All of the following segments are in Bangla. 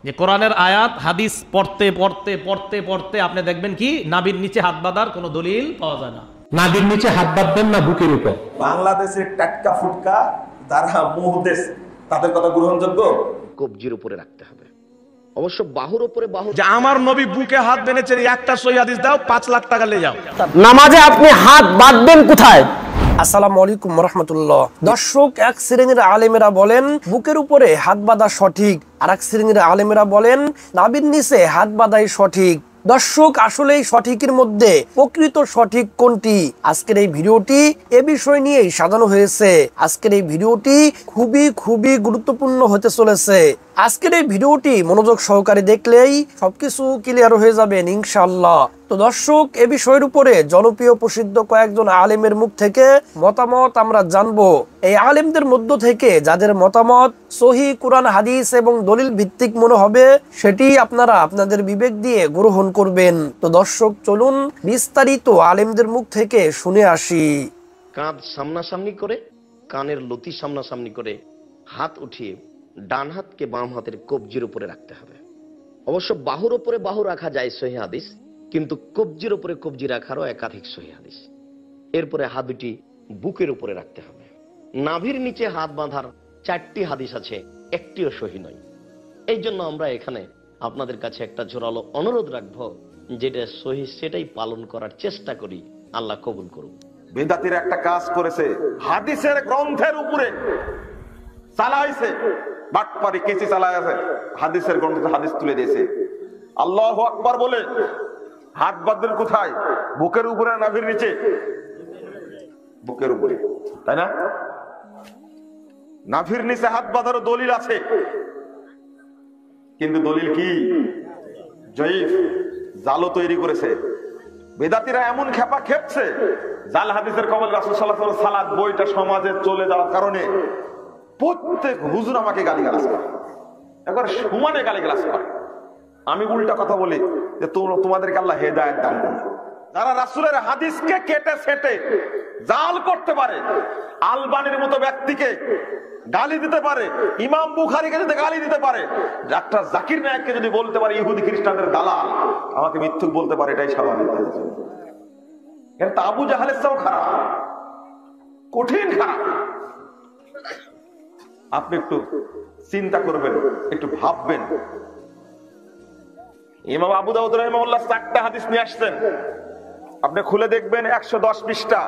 যে কোরআনের আয়াত হাদিস পড়তে পড়তে পড়তে পড়তে আপনি দেখবেন কি নাভির নিচে হাত বাঁধার কোনো দলিল পাওয়া যায় না। নাভির নিচে হাত বাঁধবেন না বুকের উপর। বাংলাদেশের টাটকা ফুটকা যারা মুহদেশ তাদের কথা গ্রহণযোগ্য? কবজির উপরে রাখতে হবে, অবশ্য বাহুর উপরে বাহু। যে আমার নবী বুকে হাত বেঁধেছেন, একটা সহি হাদিস দাও, 5 লাখ টাকা নিয়ে যাও। নামাজে আপনি হাত বাঁধবেন কোথায়? আসসালামু আলাইকুম রাহমাতুল্লাহ। দর্শক, এক শ্রেণীর আলেমেরা বলেন বুকের উপরে হাত বাঁধা সঠিক, আর এক শ্রেণীর আলেমেরা বলেন নাভির নিচে হাত বাঁধাই সঠিক। দর্শক, আসলে এই সঠিকের মধ্যে প্রকৃত সঠিক কোনটি? আজকের এই ভিডিওটি এ বিষয় নিয়েই সাজানো হয়েছে। আজকের এই ভিডিওটি খুবই গুরুত্বপূর্ণ হতে চলেছে। আজকের এই ভিডিওটি মনোযোগ সহকারে দেখলেই সবকিছু ক্লিয়ার হয়ে যাবেন ইনশাআল্লাহ। তো দর্শক, এ বিষয়ের উপরে জনপ্রিয় প্রসিদ্ধ কয়েকজন আলেমের মুখ থেকে মতামত আমরা জানবো। এই আলেমদের মধ্য থেকে যাদের মতামত সহিহ কুরআন হাদিস এবং দলিল ভিত্তিক মনে হবে, সেটি আপনারা আপনাদের বিবেক দিয়ে গ্রহণ করবেন। তো দর্শক, চলুন বিস্তারিত আলেমদের মুখ থেকে শুনে আসি। কাঁধ সামনাসামনি করে, কানের লতি সামনাসামনি করে হাত উঠিয়ে ডান হাতকে বাম হাতের কবজির উপরে রাখতে হবে। অবশ্য বাহুর উপরে বাহু রাখা যায় সহিহ হাদিস, কিন্তু কবজির উপরে কবজি রাখারও একাধিক সহিহ হাদিস। এরপরে হাত দুটি বুকের উপরে রাখতে হবে। নাভির নিচে হাত বাঁধার 4টি হাদিস আছে, একটিও সহিহ নয়। এই জন্য আমরা এখানে আপনাদের কাছে একটা জোরালো অনুরোধ রাখবো, যেটা সহিহ সেটাই পালন করার চেষ্টা করি। আল্লাহ কবুল করুন। বেদাতির একটা কাজ করেছে, হাদিসের গ্রন্থের উপরে চালাইছে, বাটপারি কেসি চালাইছে, হাদিসের গ্রন্থে হাদিস তুলে দিয়েছে। আল্লাহু আকবার বলে হাত বাঁধবেন কোথায়? বুকের উপরে, নাভির নিচে? বুকের উপরে, তাই না? নাভির নিচে হাত বাঁধারও দলিল আছে, কিন্তু দলিল কি? জয়ীফ, জালও তৈরি করেছে বেদাতিরা। এমন খেপা খেপছে, জাল হাদিসের কবল রাসূল সাল্লাল্লাহু আলাইহি ওয়াসাল্লাম সালাত বইটা সমাজে চলে যাওয়ার কারণে প্রত্যেক হুজুর আমাকে গালিগালাজ করে, একবার সমানে গালিগালাজ করে। আমি উল্টা কথা বলি যে তোমাদেরকে আল্লাহ হেদায়েত দান করুন। যারা রাসূলের হাদিসকে কেটে সেটে জাল করতে পারে, আলবানির মতো ব্যক্তিকে গালি দিতে পারে, ইমাম বুখারীকে যদি গালি দিতে পারে, ডাক্তার জাকির নায়েককে যদি বলতে পারে ইহুদি খ্রিস্টানদের দালাল, আমাকে মিথ্যুক বলতে পারে, এটাই স্বাভাবিক। কিন্তু আবু জাহেলের চেয়েও খারাপ, কঠিন খারাপ। আপনি একটু চিন্তা করবেন, একটু ভাববেন। ইমাম আবু দাউদ রাহিমাহুল্লাহ 4টা হাদিস নিয়ে আসতেন, আপনি খুলে দেখবেন 110 পৃষ্ঠা।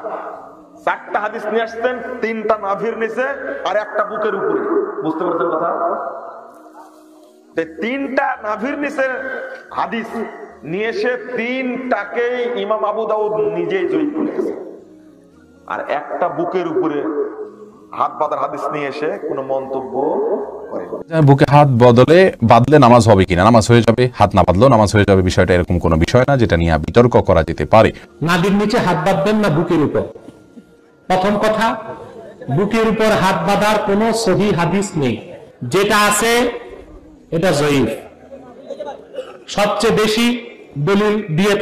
4টা হাদিস নিয়ে আসতেন, 3টা নাভির নিচে আর একটা বুকের উপরে। বুঝতে পারছেন কথা? 3টা নাভির নিচে হাদিস নিয়ে এসে 3টাকেই ইমাম আবু দাউদ নিজেই জয়ীফ করে গেছে, আর একটা বুকের উপরে হাত বাঁধার হাদিস নিয়ে এসে কোনো মন্তব্য করে। বুকে হাত বাঁধলে নামাজ হবে কিনা, নামাজ হয়ে যাবে, হাত না বাঁধলেও নামাজ হয়ে যাবে, বিষয়টা এরকম কোনো বিষয় না যেটা নিয়ে বিতর্ক করা যেতে পারে। নাভির নিচে হাত বাঁধবেন না বুকের উপর? প্রথম কথা, বুকের উপর হাত বাঁধার কোনো সহিহ হাদিস নেই। যেটা আছে এটা জয়ীফ। সবচেয়ে বেশি দলিল দিয়ে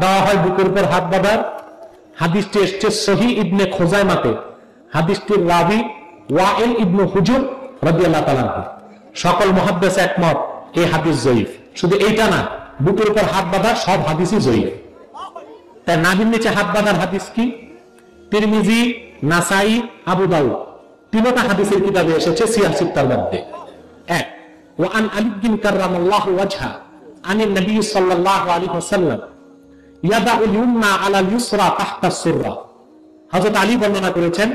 দেওয়া হয় বুকের উপর হাত বাঁধার। হাদিসটি এসছে সহিহ ইবনে খুজাইমাতে। হাদিসটির রাবি ওয়াইল ইবনে হুজর রাদিয়াল্লাহু তাআলা আনহু। সকল মুহাদ্দিস একমত এই হাদিস জয়ীফ। শুধু এইটা না, বুকের উপর হাত বাঁধার সব হাদিসই জয়ীফ। তাই নাভির নিচে হাত বাঁধার হাদিস কি? তিরমিজি, নাসাই, আবু দাউদ 3টা হাদিসের কিতাবে এসেছে সিয়াহ সিত্তার মধ্যে। 1, ওয়ান আলী বিন কাররামাল্লাহু ওয়াজহা আনিন নবী সাল্লাল্লাহু আলাইহি ওয়াসাল্লাম ইয়াদাউল ইউমনা আলাল ইউসরা তাহতা সুররা। হযরত আলী বর্ণনা করেছেন,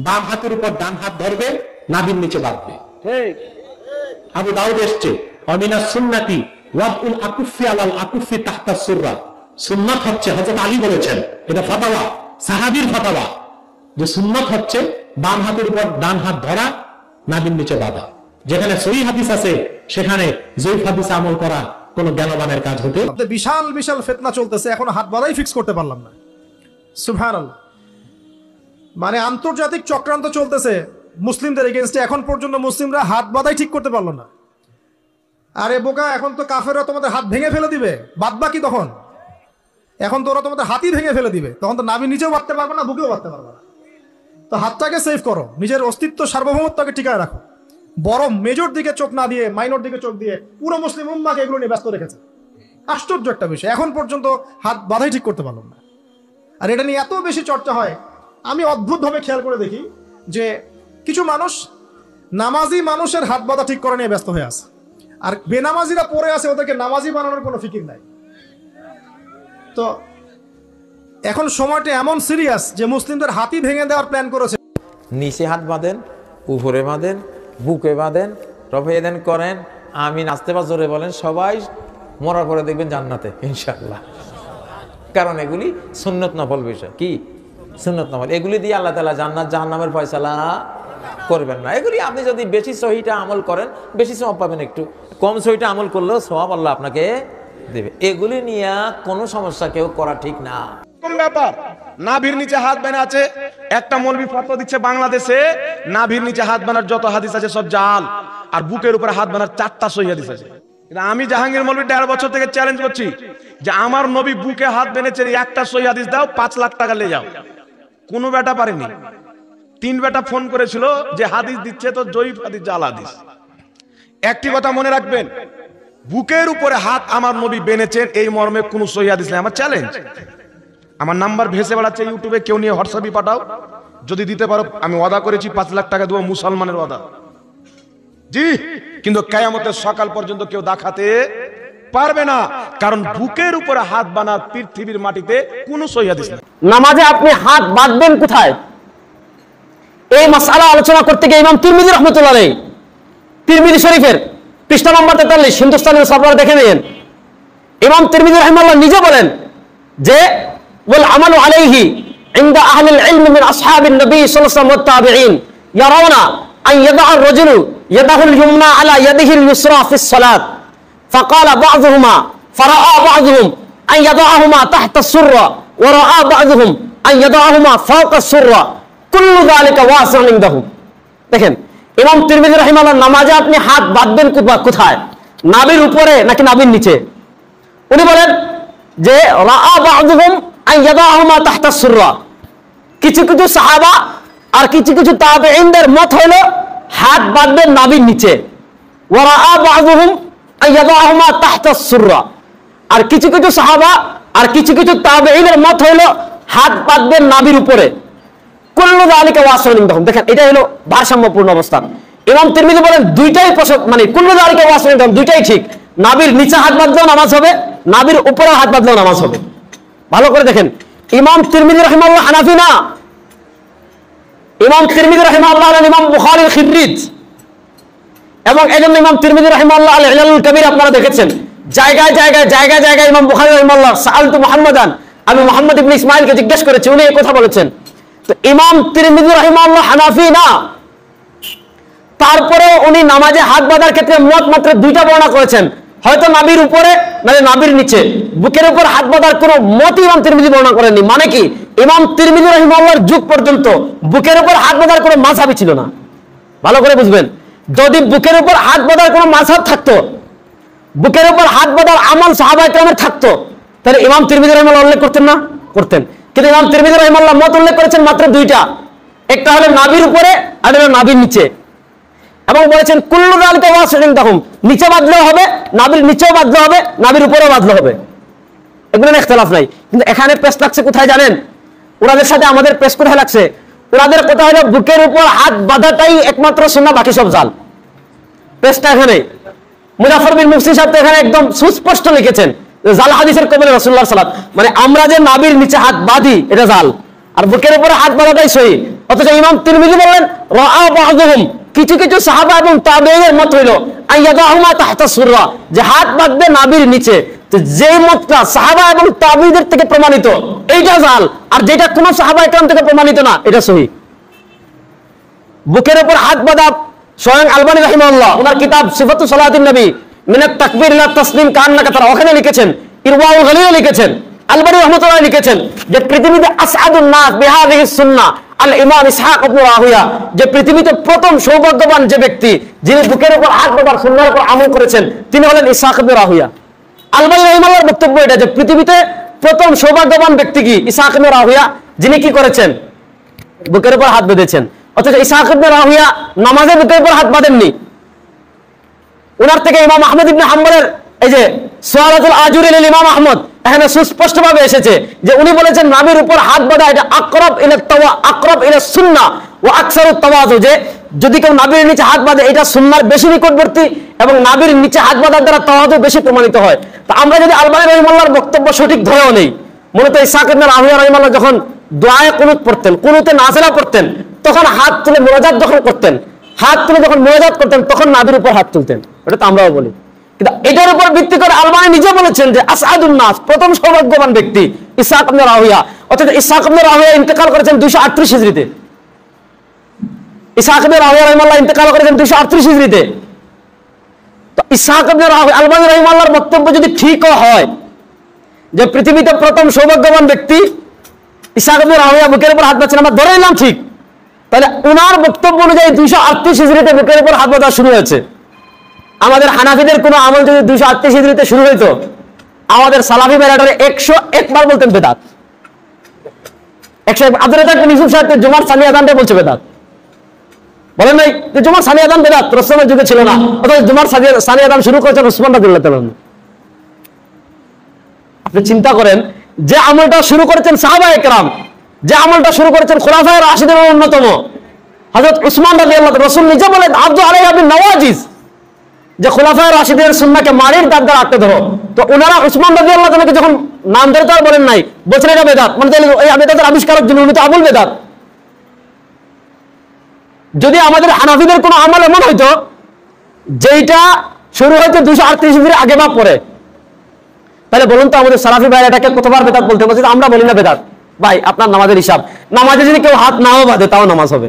বাম হাতের উপর ডান হাত ধরবে, নাভির নিচে বাঁধবে। ঠিক। আবু দাউদ এসেছে ওয়ামিনাস সুন্নাতি ওয়াদউল আকুফি আলাল আকুফি তাহতা সুররা। সুন্নাত হচ্ছে, হযরত আলী বলেছেন, এটা ফাতাওয়া, সাহাবীর ফাতাওয়া, যে সুন্নাত হচ্ছে বাম হাতের উপর ডান হাত ধরা, নাভির নিচে বাঁধা। যেখানে সহিহ হাদিস আছে সেখানে জয়ীফ হাদিস আমল করা কোন জ্ঞানবানের কাজ হতে। বিশাল বিশাল ফিতনা চলতেছে, এখন হাত বাঁধাই ফিক্স করতে পারলাম না। সুবহানাল্লাহ। মানে আন্তর্জাতিক চক্রান্ত চলতেছে মুসলিমদের এগেইনস্টে, এখন পর্যন্ত মুসলিমরা হাত বাঁধাই ঠিক করতে পারলো না। আরে বোকা, এখন তো কাফেররা তোমাদের হাত ভেঙে ফেলে দিবে, বাঁধবা কি তখন? এখন তো ওরা তোমাদের হাতই ভেঙে ফেলে দিবে, তখন তো নাভি নিচেও বাঁধতে পারবে না, বুকেও বাঁধতে পারবে না। তো হাতটাকে সেভ করো, নিজের অস্তিত্ব সার্বভৌমত্বকে টিকায় রাখো। বড় মেজর দিকে চোখ না দিয়ে মাইনর দিকে চোখ দিয়ে পুরো মুসলিম উম্মাহকে এগুলো নিয়ে ব্যস্ত রেখেছে। আশ্চর্য একটা বিষয়, এখন পর্যন্ত হাত বাঁধাই ঠিক করতে পারলাম না। আর এটা নিয়ে এত বেশি চর্চা হয়, আমি অদ্ভুতভাবে খেয়াল করে দেখি যে কিছু মানুষ নামাজি মানুষের হাত বাঁধা ঠিক করে নিয়ে ব্যস্ত হয়ে আছে, আর বেনামাজিরা পড়ে আছে, ওদেরকে নামাজি বানানোর কোনো ফিকির নাই। তো এখন সময়টা এমন সিরিয়াস যে মুসলিমদের হাতই ভেঙে দেওয়ার প্ল্যান করেছে। নিচে হাত বাঁধেন, উপরে বাঁধেন, বুকে বাঁধেন, রফে দেন করেন, আমি নাচতে বা জোরে বলেন, সবাই মরার পরে দেখবেন জান্নাতে ইনশাআল্লাহ। কারণ এগুলি সুন্নত নফল বিষয়। কি সুন্নত নফল? এগুলি দিয়ে আল্লাহ তাআলা জান্নাত জাহান্নামের ফয়সালা করবেন না। এগুলি আপনি যদি বেশি সহিটা আমল করেন বেশি সওয়াব পাবেন, একটু কম সহিটা আমল করলেও সওয়াব আল্লাহ আপনাকে দেবে। এগুলি নিয়ে কোনো সমস্যা কেউ করা ঠিক না। কোন ব্যাপার? নাভির নিচে হাত বানা আছে, একটা মৌলবি ফতোয়া দিচ্ছে বাংলাদেশে নাভির নিচে হাত বানার যত হাদিস আছে সব জাল, আর বুকের উপরে হাত বানার 4টা সহি হাদিস আছে। আমি জাহাঙ্গীর মৌলবি 1.5 বছর থেকে চ্যালেঞ্জ করছি যে আমার নবী বুকে হাত বেঁধেছে, একটা সহি হাদিস দাও, 5 লাখ টাকা নিয়ে যাও। কোনো বেটা পারেনি। 3 বেটা ফোন করেছিল যে হাদিস দিচ্ছে তো জয়ীফ হাদিস, জাল হাদিস। একটি কথা মনে রাখবেন, বুকের উপরে হাত আমার নবী বেঁধেছেন এই মর্মে কোনো সহি হাদিস নেই। আমার চ্যালেঞ্জ, আমার নাম্বার ভেসে বেড়াচ্ছে ইউটিউবে, কেউ নিয়ে হোয়াটসঅ্যাপে পাঠাও, যদি দিতে পারো। আমি ওয়াদা করেছি 5 লাখ টাকা দেবো, মুসলমানের ওয়াদা। জি, কিন্তু কিয়ামতের সকাল পর্যন্ত কেউ দেখাতে পারবে না, কারণ বুকের উপরে হাত বানার পৃথিবীর মাটিতে কোনো সহি হাদিস নেই। নামাজে আপনি হাত বাঁধবেন কোথায়, এই মাসআলা আলোচনা করতে গিয়ে ইমাম তিরমিজি রাহমাতুল্লাহ আলাইহি, তিরমিজি শরীফের পৃষ্ঠা নম্বর 43 হিন্দুস্তানের সফর দেখে নিন। ইমাম তিরমিজি রাহিমাহুল্লাহ নিজে বলেন যে ওয়াল আমালু আলাইহি ইনদা আহলিল ইলম মিন আসহাবিন নবী সাল্লাল্লাহু আলাইহি ওয়াসাল্লাম ওয়াত তাবিঈন ইয়ারাউনা আন ইয়াদা আর-রাজুলু ইয়াদাহুল ইয়ুমনা আলা ইয়াদিহিল ইউসরা ফিস সালাত ফাকালা বা'যুহুমা ফারাআ বা'যুহুম আন ইয়াদাহুমা তাহতা আস-সুররা ওয়া রাআ বা'যুহুম আন ইয়াদাহুমা ফাওকা আস-সুররা কুল্লু যালিকা ওয়াসিউন ইনদাহু। দেখেন ইমাম তিরমিজি রাহিমাহুল্লাহ, নামাজে আপনি হাত বাঁধবেন কোথায়, নাভির উপরে নাকি নাভির নিচে? উনি বলেন যে রাআ বা'যুহুম আন ইয়াদাহুমা তাহতা আস-সুররা, কিছু কিছু সাহাবা আর কিছু কিছু তাবেঈনদের মত হলো হাত বাঁধবেন নাভির নিচে। ওয়া রাআ বা'যুহুম আন ইয়াদাহুমা তাহতা আস-সুররা, আর কিছু কিছু সাহাবা আর কিছু কিছু তাবেঈনের মত হলো হাত বাঁধবেন নাভির উপরে। কুল্লু যালিকা ওয়াসিউন ইনদাহুম। দেখেন এটা হলো ভারসাম্যপূর্ণ অবস্থান। ইমাম তিরমিজি বলেন দুইটাই মানে কুল্লু যালিকা ওয়াসিউন ইনদাহুম, দুইটাই ঠিক। নাভির নিচে হাত বাঁধলেও নামাজ হবে, নাভির উপরে হাত বাঁধলেও নামাজ হবে। ভালো করে দেখেন, ইমাম তিরমিজি রাহিমাহুল্লাহ হানাফি না, ইমাম তিরমিজি রাহিমাহুল্লাহ হলেন ইমাম বুখারীর খিররিজ, এবং এজন্য ইমাম তিরমিজি রাহিমাহুল্লাহ আল ইলালুল কবির আপনারা দেখেছেন, জায়গায় জায়গায় জায়গায় জায়গায় ইমাম বুখারী রাহিমাহুল্লাহ সাআলতু মুহাম্মাদান, আমি মুহাম্মদ ইবনে ইসমাঈলকে জিজ্ঞেস করেছি, উনি এই কথা বলেছেন। তো ইমাম তিরমিজি রাহিমাহুল্লাহ হানাফি না, তারপরে উনি নামাজে হাত বাঁধার ক্ষেত্রে মত মাত্র 2টা বর্ণনা করেছেন, হয়তো নাভির উপরে মানে নাভির নিচে। বুকের উপর হাত বাঁধার কোনো মত ইমাম তিরমিজি বর্ণনা করেননি। মানে কি, ইমাম তিরমিজি রাহিমাহুল্লাহর যুগ পর্যন্ত বুকের উপর হাত বাঁধার কোনো মাযহাবই ছিল না। ভালো করে বুঝবেন, যদি বুকের উপর হাত বাঁধার কোনো মাযহাব থাকতো, বুকের উপর হাত বাঁধার আমল সাহাবায়ে কেরামের থাকতো, তাহলে ইমাম তিরমিজি রাহিমাহুল্লাহ উল্লেখ করতেন না? করতেন। কিন্তু ইমাম তিরমিজি রাহিমাহুল্লাহ মত উল্লেখ করেছেন মাত্র 2টা, একটা হলো নাভির উপরে আর একটা হলো নাভির নিচে, এবং বলেছেন কুল্লু যালিকা ওয়াসিউন ইনদাহুম, নিচে বাঁধলেও হবে, নাভির নিচেও বাঁধলে হবে, নাভির উপরেও বাঁধলে হবে, এগুলো নিয়ে ইখতিলাফ নাই। কিন্তু এখানে পেশ লাগছে কোথায় জানেন? ওনাদের সাথে আমাদের পেশ কোথায় লাগছে? ওনাদের কথা হলো বুকের উপর হাত বাঁধাটাই একমাত্র সুন্নাহ, বাকি সব জাল। পেশটা এখানে মুজাফফর বিন মুফতি সাহেব তো এখানে একদম সুস্পষ্ট লিখেছেন, জাল হাদিসের কবলে রাসূলুল্লাহ সাল্লাল্লাহু আলাইহি ওয়াসাল্লাম, মানে আমরা যে নাভির নিচে হাত বাঁধি এটা জাল, আর বুকের উপরে হাত বাঁধাটাই সহি। অথচ ইমাম তিরমিজি বললেন রাআ বা'যুহুম, কিছু কিছু সাহাবা এবং তাবেঈনের মত হইল আইয়াদাহুমা তাহতা সুররা, যে হাত বাঁধবে নাভির নিচে। তো যে মতটা সাহাবা এবং তাবেঈদের থেকে প্রমাণিত এইটা জাল, আর যেটা কোন সাহাবা একরাম থেকে প্রমাণিত না এটা সহি। বুকের উপর হাত বাঁধা স্বয়ং আলবানী রাহিমাহুল্লাহ ওনার কিতাব সিফাতু সালাতিন নবী মিনাত তাকবীর ইলা তাসলিম কান্নাকা তারা, ওখানে লিখেছেন, ইরওয়াউল গলিলে লিখেছেন, আলবানী রাহমাতুল্লাহ লিখেছেন যে পৃথিবীতে আসআদুন নাস বিহাদিহিস সুন্নাহ আল ইমাম ইসহাক ইবনে রাহুয়া, যে পৃথিবীতে প্রথম সৌভাগ্যবান যে ব্যক্তি যিনি বুকের উপর হাত বাঁধার সুন্নাহর উপর আমল করেছেন তিনি হলেন ইসহাক ইবনে রাহুয়া। আলবানী রাহিমাহুল্লাহর বক্তব্য এটা যে পৃথিবীতে প্রথম সৌভাগ্যবান ব্যক্তি কি? ইসহাক ইবনে রাহুয়া, যিনি কি করেছেন? বুকের উপর হাত বেঁধেছেন। অথচ ইসহাক ইবনে রাহুয়া নামাজে বুকের উপর হাত বাঁধেননি, ওনার থেকে ইমাম আহমদ ইবনে হাম্বলের এই যে সুআলাতুল আজুরি লিল ইমাম আহমদ এখানে সুস্পষ্টভাবে এসেছে যে উনি বলেছেন নাভির উপর হাত বাঁধা এটা আকরাব ইলা সুন্নাহ ওয়া আকসারুত তাওয়াজু, যে যদি কেউ নাভির নিচে হাত বাঁধে এটা সুন্নাহর বেশি নিকটবর্তী এবং নাভির নিচে হাত বাঁধার দ্বারা তাওয়াজু বেশি প্রমাণিত হয়। তো আমরা যদি আলবানী রাহিমাহুল্লাহর বক্তব্য সঠিক ধরেও নেই, মূলত ইসহাক ইবনে রাহুয়া রাহিমাহুল্লাহ যখন দোয়ায়ে কুনুত পড়তেন, কুনুতে নাযিলা পড়তেন, তখন হাত তুলে মুনাজাত যখন করতেন, হাত তুলে যখন মুনাজাত করতেন তখন নাভির উপর হাত তুলতেন। এটা তো আমরাও বলি, কিন্তু এটার উপর ভিত্তি করে আলবানী নিজে বলেছেন যে আসআদুন নাস, প্রথম সৌভাগ্যবান ব্যক্তি ইসহাক ইবনে রাহুয়া। অর্থাৎ ইসহাক ইবনে রাহুয়া ইন্তেকাল করেছেন 238 হিজরিতে। ইসহাক ইবনে রাহুয়া রাহিমাহুল্লাহ ইন্তেকাল করেছেন 238 হিজরিতে। তো ইসহাক ইবনে রাহুয়া আলবানী রাহিমাহুল্লাহর বক্তব্য যদি ঠিকও হয় যে পৃথিবীতে প্রথম সৌভাগ্যবান ব্যক্তি ইসহাক ইবনে রাহুয়া বুকের উপর হাত বাঁধছেন, আমরা ধরে নিলাম ঠিক, তাহলে ওনার বক্তব্য অনুযায়ী 238 হিজরিতে বুকের উপর হাত বাঁধা শুরু হয়েছে। আমাদের হানাফিদের কোন আমল যদি 238 হিজরিতে শুরু হইতো, আমাদের সালাফি বেরাটারে 101 বার বলতেন বেদাত। 101 আব্দুর রাজ্জাক বিন ইউসুফ সাহেব জুমার সানি আযানটা বলছে বেদাত, বলেন নাই যে জুমার সানি আযান বেদাত, রাসূলের যুগে ছিল না, অথচ জুমার সানি আযান শুরু করেছেন উসমান রাদিয়াল্লাহু তাআলা। আপনি চিন্তা করেন যে আমলটা শুরু করেছেন সাহাবায়ে কেরাম, যে আমলটা শুরু করেছেন খুলাফায়ে রাশিদের অন্যতম হযরত উসমান রাদিয়াল্লাহু তাআলা, রাসূল নিজে বলেন আব্দু আলাইহা বিন নওয়াজিজ, যে খুলাফায়ে রাশিদের সুন্নাহকে মারির দাগ দ্বারা আঁকড়ে ধরো। তো ওনারা উসমান রাদিয়াল্লাহু তাআলাকে যখন নাম ধরে তো আর বলেন নাই, বলছেন এটা বেদাত, মানে এই বেদাতের আবিষ্কারক যিনি উনি তো আবুল বেদাত। যদি আমাদের হানাফিদের কোনো আমল এমন হইতো যেটা শুরু হইতো 238 হিজরি আগে বা পরে, তাহলে বলুন তো আমাদের সালাফি ভাই এটাকে কতবার বেদাত বলতে বলছে? আমরা বলি না বেদাত। ভাই আপনার নামাজের হিসাব, নামাজে যদি কেউ হাত নাও বাঁধে তাও নামাজ হবে।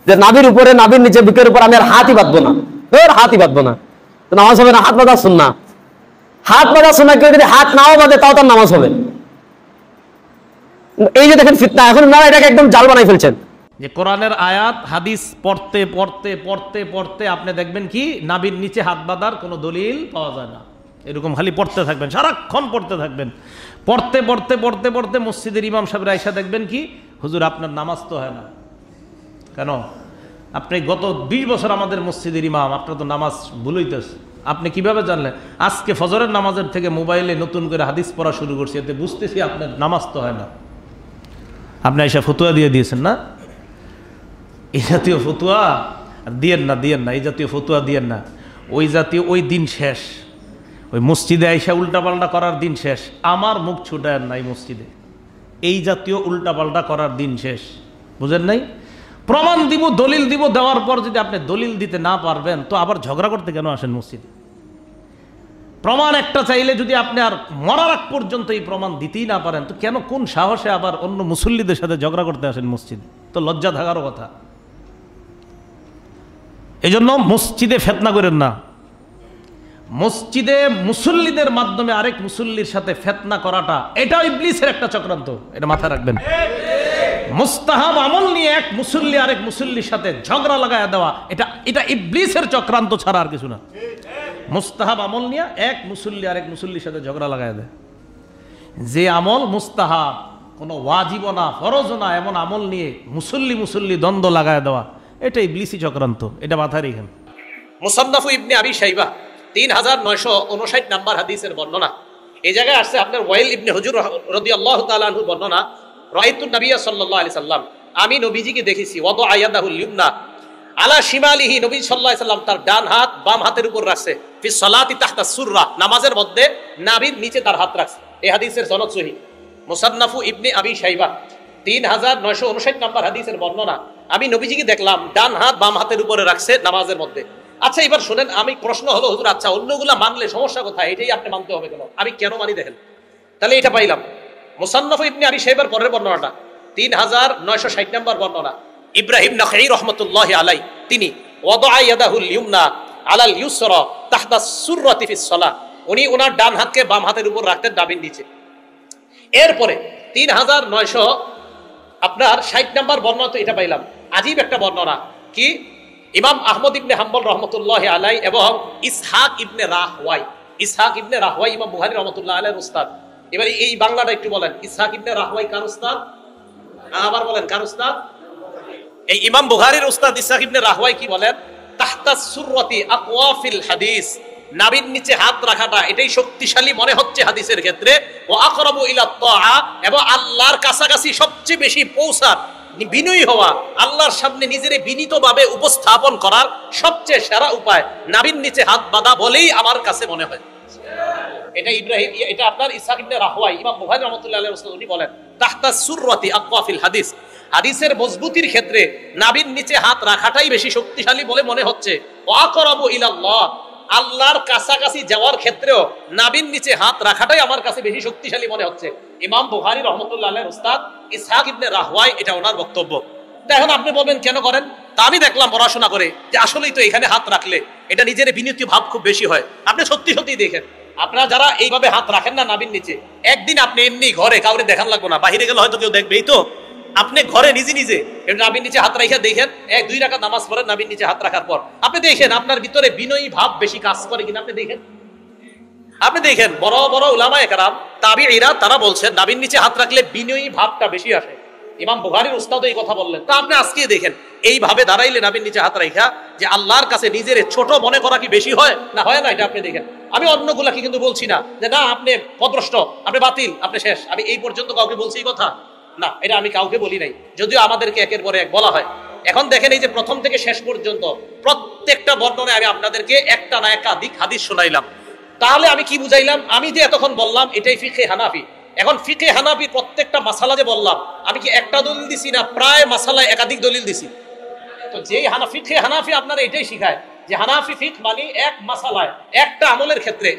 যে নাভির উপরে, নাভির নিচে, বুকের উপর আমি আর হাতই বাঁধবো না, হাতই বাঁধবো না, তো নামাজ হবে না। হাত বাঁধা সুন্নাহ, হাত বাঁধা সুন্নাহ, কেউ যদি হাত নাও বাঁধে তাও তার নামাজ হবে। এই যে দেখেন ফিতনা, এখন না এটাকে একদম জাল বানাই ফেলছেন। যে কোরআনের আয়াত হাদিস পড়তে পড়তে পড়তে পড়তে আপনি দেখবেন কি নাভির নিচে হাত বাঁধার কোনো দলিল পাওয়া যায় না। এরকম খালি পড়তে থাকবেন, সারাক্ষণ পড়তে থাকবেন, পড়তে পড়তে পড়তে পড়তে মসজিদের ইমাম সাহেবরা আইসা দেখবেন কি হুজুর আপনার নামাজ তো হয় না। কেন? আপনি গত 20 বছর আমাদের মসজিদের ইমাম, আপনার তো নামাজ ভুল হইতেছে। আপনি কিভাবে জানলেন? আজকে ফজরের নামাজের থেকে মোবাইলে নতুন করে হাদিস পড়া শুরু করছি, এতে বুঝতেছি আপনার নামাজ তো হয় না। আপনি এসে ফতুয়া দিয়ে দিয়েছেন না? এই জাতীয় ফতুয়া দিয়েন না, দিয়েন না, এই জাতীয় ফতুয়া দিয়েন না। ওই জাতীয় ওই দিন শেষ, ওই মসজিদে আইসা উল্টাপাল্টা করার দিন শেষ। আমার মুখ ছুটায়েন নাই মসজিদে, এই জাতীয় উল্টাপাল্টা করার দিন শেষ। বুঝেন নাই? প্রমাণ দিব, দলিল দিব, দেওয়ার পর যদি আপনি দলিল দিতে না পারবেন তো আবার ঝগড়া করতে কেন আসেন মসজিদে? প্রমাণ একটা চাইলে যদি আপনি আর মরার আগ পর্যন্ত এই প্রমাণ দিতেই না পারেন তো কেন, কোন সাহসে আবার অন্য মুসল্লিদের সাথে ঝগড়া করতে আসেন মসজিদে? তো লজ্জা থাকারও কথা। এই জন্য মসজিদে ফিতনা করেন না। মসজিদে মুসল্লিদের মাধ্যমে আরেক মুসল্লির সাথে ফিতনা করাটা এটাও ইবলিসের একটা চক্রান্ত, এটা মাথায় রাখবেন। মুস্তাহাব আমল নিয়ে এক মুসল্লি আরেক মুসল্লির সাথে ঝগড়া লাগায় দেওয়া, এটা ইবলিসের চক্রান্ত ছাড়া আর কিছু না। মুস্তাহাব আমল নিয়ে এক মুসল্লি আরেক মুসল্লির সাথে ঝগড়া লাগায় দেয়, যে আমল মুস্তাহাব, কোনো ওয়াজিব না, ফরজ না, এমন আমল নিয়ে মুসল্লি দ্বন্দ্ব লাগায় দেওয়া, এটা ইবলিসি চক্রান্ত, এটা মাথায় রেখেন। মুসান্নাফু ইবনে আবি শাইবা 3959 নাম্বার হাদিসের বর্ণনা। এই জায়গায় আসছে আপনার ওয়াইল ইবনে হুজুর রাদিয়াল্লাহু তাআলা আনহু বর্ণনা, রাআইতুন নবিয়্য সাল্লাল্লাহু আলাইহি সাল্লাম, আমি নবীজিকে দেখেছি, ওয়াদা ইয়াদাহুল ইউমনা আলা শিমালিহি, নবী সাল্লাল্লাহু আলাইহি সাল্লাম তার ডান হাত বাম হাতের উপর রাখছে, ফি সালাতি তাহতা সুররা, নামাজের মধ্যে নাভির নিচে তার হাত রাখছে। এই হাদিসের সনদ সহিহ। মুসান্নাফু ইবনে আবি শাইবা 3959 নাম্বার হাদিসের বর্ণনা, আমি নবীজিকে দেখলাম ডান হাত বাম হাতের উপরে রাখছে নামাজের মধ্যে। আচ্ছা এবার শুনেন, আমি প্রশ্ন হলো হুজুর আচ্ছা অন্যগুলা মানলে সমস্যা কোথায়? এটাই আপনি মানতে হবে কেন? আমি কেন মানি দেখেন। তাহলে এটা পাইলাম মুসান্নাফ ইবনে আবি শাইবার পরের বর্ণনাটা 3960 নম্বর বর্ণনা। ইব্রাহিম নাখাই রাহমাতুল্লাহি আলাই, তিনি ওয়াদা ইয়াদাহুল ইউমনা আলাল ইউসরা তাহতা সুররাতি ফিস সালাহ, উনি ওনার ডান হাতকে বাম হাতের উপর রাখতেন নাভির নিচে। এরপরে 3900 আপনার 60 নম্বর বর্ণনা তো এটা পাইলাম। আজীব একটা বর্ণনা কি, ইমাম আহমদ ইবনে হাম্বল রহমতুল্লাহি আলাই এবং ইসহাক ইবনে রাহওয়াই ইমাম বুখারী রহমতুল্লাহ আলাইহির উস্তাদ। এবারে এই বাংলাটা একটু বলেন, ইসহাক ইবনে রাহওয়াই কার উস্তাদ? আবার বলেন কার উস্তাদ? এই ইমাম বুখারীর উস্তাদ ইসহাক ইবনে রাহওয়াই কি বলেন? তাহতা তাহতা সুররাতি আকওয়া ফিল হাদিস, নাভির নিচে হাত রাখাটা এটাই শক্তিশালী মনে হচ্ছে হাদিসের ক্ষেত্রে। ওয়া আকরাবু ইলা তাআ, এবং আল্লাহর কাছাকাছি সবচেয়ে বেশি পৌঁছার, বিনয়ী হওয়া, আল্লাহর সামনে নিজের বিনীতভাবে উপস্থাপন করার সবচেয়ে সেরা উপায় নাভির নিচে হাত বাঁধা বলেই আমার কাছে মনে হয়। এটা ইব্রাহিম, এটা আপনার ইসহাক ইবনে রাহওয়াই, ইমাম বুখারী রাহমাতুল্লাহি আলাইহি উনি বলেন তাহতা সুররাতি আকওয়া ফিল হাদিস, হাদিসের মজবুতির ক্ষেত্রে নাভির নিচে হাত রাখাটাই বেশি শক্তিশালী বলে মনে হচ্ছে। ওয়া আকরাবু ইলাল্লাহ, আল্লাহর কাছাকাছি যাওয়ার ক্ষেত্রেও নাভির নিচে হাত রাখাটাই আমার কাছে বেশি শক্তিশালী মনে হচ্ছে। ইমাম বুখারী রাহমাতুল্লাহি আলাইহির উস্তাদ ইসহাক ইবনে রাহওয়াই, এটা ওনার বক্তব্য। এখন আপনি বলবেন কেন করেন? তা আমি দেখলাম পড়াশোনা করে যে আসলেই তো এখানে হাত রাখলে এটা নিজের বিনীত ভাব খুব বেশি হয়। আপনি সত্যি সত্যি দেখেন, আপনারা যারা এইভাবে হাত রাখেন না নাভির নিচে, একদিন আপনি এমনি ঘরে কাউরে দেখান লাগবো না, বাহিরে গেলে হয়তো কেউ দেখবেই, তো আপনি ঘরে নিজে নিজে নাভির নিচে হাত রাখা দেখেন, 1-2 রাকাত নামাজ পড়েন নাভির নিচে হাত রাখার পর আপনি দেখেন আপনার ভিতরে বিনয়ী ভাব বেশি কাজ করে কিনা। আপনি দেখেন বড় বড় উলামায়ে কেরাম, তাবিঈরা, তারা বলছেন নাভির নিচে হাত রাখলে বিনয়ী ভাবটা বেশি আসে। ইমাম বুখারীর উস্তাদ এই কথা বললেন। তা আপনি আজকে দেখেন এইভাবে দাঁড়াইলে নাভির নিচে হাত রাখা যে আল্লাহর কাছে নিজের ছোট মনে করা কি বেশি হয় না হয় না? এটা আপনি দেখেন। আমি অন্যগুলাকে কিন্তু বলছি না যে না আপনি পদভ্রষ্ট, আপনি বাতিল, আপনি শেষ। আমি এই পর্যন্ত কাউকে বলছি এই কথা না, এটা আমি কাউকে বলি নাই, যদিও আমাদেরকে একের পরে এক বলা হয়। এখন দেখেন এই যে প্রথম থেকে শেষ পর্যন্ত প্রত্যেকটা বর্ণনায় আমি আপনাদেরকে একটা না একাধিক হাদিস শোনাইলাম। তাহলে আমি কি বুঝাইলাম? আমি যে এতক্ষণ বললাম এটাই ফিকহে হানাফি। এখন ফিকহে হানাফি প্রত্যেকটা মাসালা যে বললাম, আমি কি একটা দলিল দিছি না প্রায় মাসালায় একাধিক দলিল দিছি? তো যেই ফিকহে হানাফি আপনারা এটাই শিখায় যে হানাফি ফিক মানে এক মাসালায় একটা আমলের ক্ষেত্রে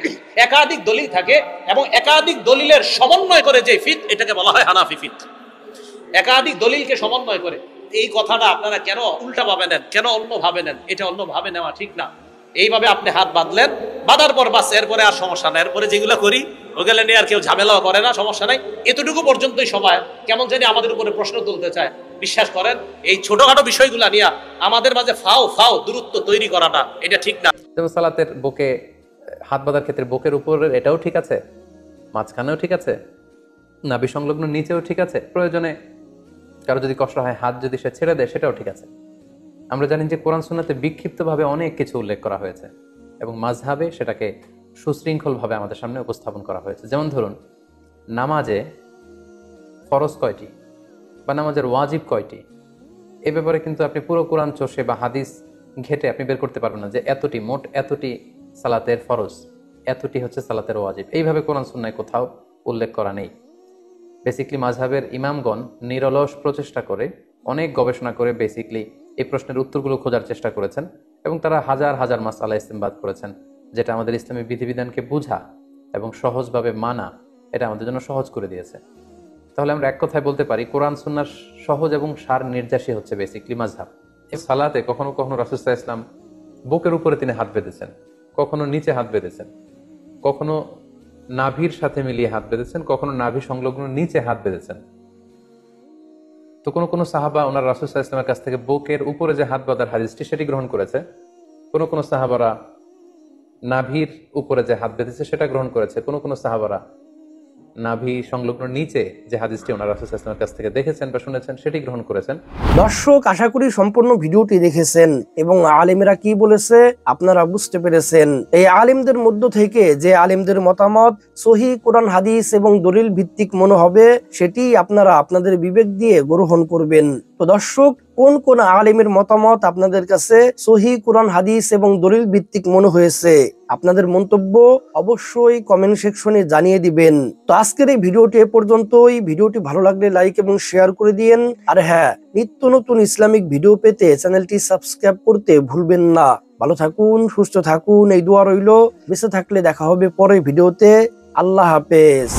একাধিক দলিল থাকে এবং একাধিক দলিলের সমন্বয় করে যে ফিক, এটাকে বলা হয় হানাফি ফিক। একাধিক দলিলকে সমন্বয় করে। এই কথাটা আপনারা কেন উল্টা ভাবে নেন, কেন অন্য ভাবে নেন? এটা অন্য ভাবে নেওয়া ঠিক না। এইভাবে আপনি হাত বাঁধলেন, বাঁধার পর বাস, এরপরে আর সমস্যা নাই। এরপরে যেগুলো করি ওগুলো নিয়ে আর কেউ ঝামেলাও করে না, সমস্যা নাই। এতটুকু পর্যন্তই সবাই কেমন জানি আমাদের উপরে প্রশ্ন তুলতে চায়। বিশ্বাস করেন এই ছোটখাটো বিষয়গুলা নিয়ে আমাদের মাঝে ফাও দূরত্ব তৈরি করাটা এটা ঠিক না। যেমন সালাতের বুকে হাত বাঁধার ক্ষেত্রে বুকের উপরের এটাও ঠিক আছে, মাঝখানেও ঠিক আছে, নাভি সংলগ্ন নিচেও ঠিক আছে। প্রয়োজনে কারো যদি কষ্ট হয় হাত যদি সে ছেড়ে দেয় সেটাও ঠিক আছে। আমরা জানি যে কোরআন সুন্নাতে বিক্ষিপ্তভাবে অনেক কিছু উল্লেখ করা হয়েছে এবং মাযহাবে সেটাকে সুশৃঙ্খলভাবে আমাদের সামনে উপস্থাপন করা হয়েছে। যেমন ধরুন, নামাজে ফরজ কয়টি বা নামাজের ওয়াজিব কয়টি, এ ব্যাপারে কিন্তু আপনি পুরো কোরআন চষে বা হাদিস ঘেটে আপনি বের করতে পারবেন না যে এতটি মোট এতটি সালাতের ফরজ, এতটি হচ্ছে সালাতের ওয়াজিব। এইভাবে কোরআন সুন্নায় কোথাও উল্লেখ করা নেই। বেসিকলি মাযহাবের ইমামগণ নিরলস প্রচেষ্টা করে অনেক গবেষণা করে বেসিকলি এই প্রশ্নের উত্তরগুলো খোঁজার চেষ্টা করেছেন এবং তারা হাজার হাজার মাসআলা ইস্তেমবাদ করেছেন, যেটা আমাদের ইসলামী বিধিবিধানকে বোঝা এবং সহজভাবে মানা এটা আমাদের জন্য সহজ করে দিয়েছে। তাহলে আমরা এক কথায় বলতে পারি কোরআন সুন্নাহর সহজ এবং সার নির্যাসী হচ্ছে বেসিকলি মাযহাব। এই সালাতে কখনো কখনো রাসূল সাল্লাল্লাহু আলাইহি ওয়াসাল্লাম বুকের উপরে তিনি হাত বেঁধেছেন, কখনো নিচে হাত বেঁধেছেন, কখনো নাভির সাথে মিলিয়ে হাত বেঁধেছেন, কখনো নাভি সংলগ্ন নিচে হাত বেঁধেছেন। তো কোনো কোনো সাহাবা ওনার রাসূল সাল্লাল্লাহু আলাইহি ওয়াসাল্লামের কাছ থেকে বুকের উপরে যে হাত বাঁধার হাদিসটি সেটি গ্রহণ করেছে, কোনো কোনো সাহাবারা নাভির উপরে যে হাত বেঁধেছে সেটা গ্রহণ করেছে, কোনো কোনো সাহাবারা নাভি সংলগ্ন নিচে যে হাদিসটি ওনার রাসূল সাল্লাল্লাহু আলাইহি ওয়াসাল্লামের কাছ থেকে দেখেছেন বা শুনেছেন সেটি গ্রহণ করেছেন। দর্শক, আশা করি সম্পূর্ণ ভিডিওটি দেখেছেন এবং আলেমেরা কি বলেছে আপনারা বুঝতে পেরেছেন। এই আলেমদের মধ্য থেকে যে আলেমদের মতামত সহিহ কোরআন হাদিস এবং দলিল ভিত্তিক মনে হবে সেটি আপনারা আপনাদের বিবেক দিয়ে গ্রহণ করবেন। তো দর্শক, কোন কোন আলেমের মতামত আপনাদের কাছে সহিহ কোরআন হাদিস এবং দলিল ভিত্তিক মনে হয়েছে আপনাদের মন্তব্য অবশ্যই কমেন্ট সেকশনে জানিয়ে দিবেন। তো আজকের এই ভিডিওটি এ পর্যন্তই। ভিডিওটি ভালো লাগলে লাইক এবং শেয়ার করে দিয়েন। আর হ্যাঁ, নিত্য নতুন ইসলামিক ভিডিও পেতে চ্যানেলটি সাবস্ক্রাইব করতে ভুলবেন না। ভালো থাকুন, সুস্থ থাকুন, এই দোয়া রইল। বেঁচে থাকলে দেখা হবে পরের ভিডিওতে। আল্লাহ হাফেজ।